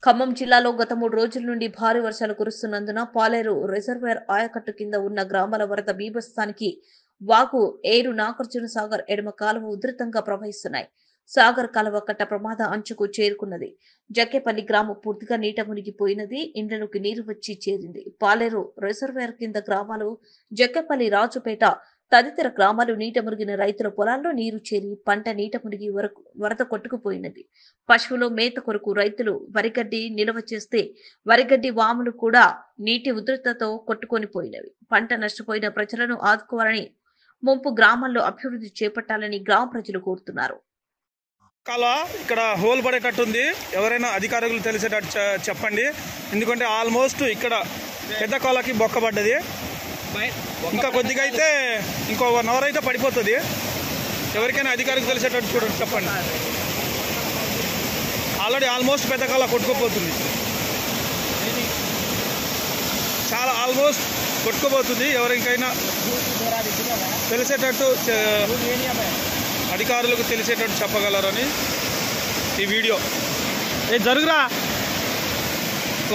ఖమ్మం జిల్లాలో గత 3 రోజుల నుండి భారీ వర్షాలు కురుస్తున్నందున పాలేరు రిజర్వాయర్ ఆయకట్టు కింద ఉన్న గ్రామాల వరద బీభత్సానికి వాగు ఏరు నాగార్జున సాగర్ ఎడమ కాలువ ఉధృతంగా ప్రవహిస్తున్నాయి. సాగర్ కాలువ కట్ట ప్రమాద అంచుకు చేరుకున్నది. జక్కేపల్లి గ్రామం పూర్తిగా నీట మునిగిపోయినది. ఇండ్లలోకి నీరు వచ్చి చేరింది. పాలేరు రిజర్వాయర్ కింద గ్రామాలు జక్కేపల్లి, రాజుపేట తదితర గ్రామాలు నీట మునిగిన రైతుల పొలాల్లో నీరు చేరి పంట నీట మునిగి వరద కొట్టుకుపోయినది. పశువుల మేత కొరకు రైతులు వరిగడ్డి నిల్వ చేస్తే వరిగడ్డి వాములు కూడా నీటి ఉధృతతో కొట్టుకొని పోయినవి. పంట నష్టపోయిన ప్రజలను ఆదుకోవాలని, ముంపు గ్రామాల్లో అభివృద్ధి చేపట్టాలని గ్రామ ప్రజలు కోరుతున్నారు. ఇక్కడ హోల్ పడేటట్టుంది. ఎవరైనా అధికారులు తెలిసేటట్టు చెప్పండి. ఎందుకంటే ఆల్మోస్ట్ ఇక్కడ పెద్ద కాలకి బొక్కబడ్డది. ఇంకా కొద్దిగా అయితే ఇంకో 1 అవర్ అయితే పడిపోతుంది. ఎవరికైనా అధికారులకు తెలిసేటట్టు చూడండి, చెప్పండి. ఆల్రెడీ ఆల్మోస్ట్ పెద్ద కాల కొట్టుకుపోతుంది. చాలా ఆల్మోస్ట్ కొట్టుకుపోతుంది. ఎవరికైనా తెలిసేటట్టు అధికారులకు తెలిసేటట్టు చెప్పగలరని ఈ వీడియో. జరుగురా,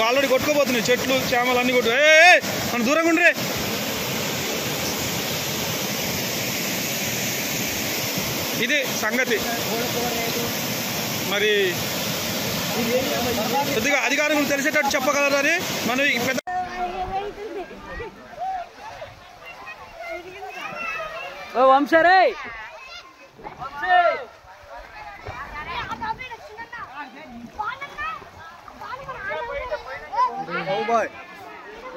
ఆల్రెడీ కొట్టుకోబోతున్నాయి. చెట్లు చేమలు అన్నీ కొట్టు. మన దూరంగా ఉండ్రే. ఇది సంగతి. మరి కొద్దిగా అధికారులకు తెలిసేటట్టు చెప్పగలరని మనం పెద్ద వంశరే Oh boy.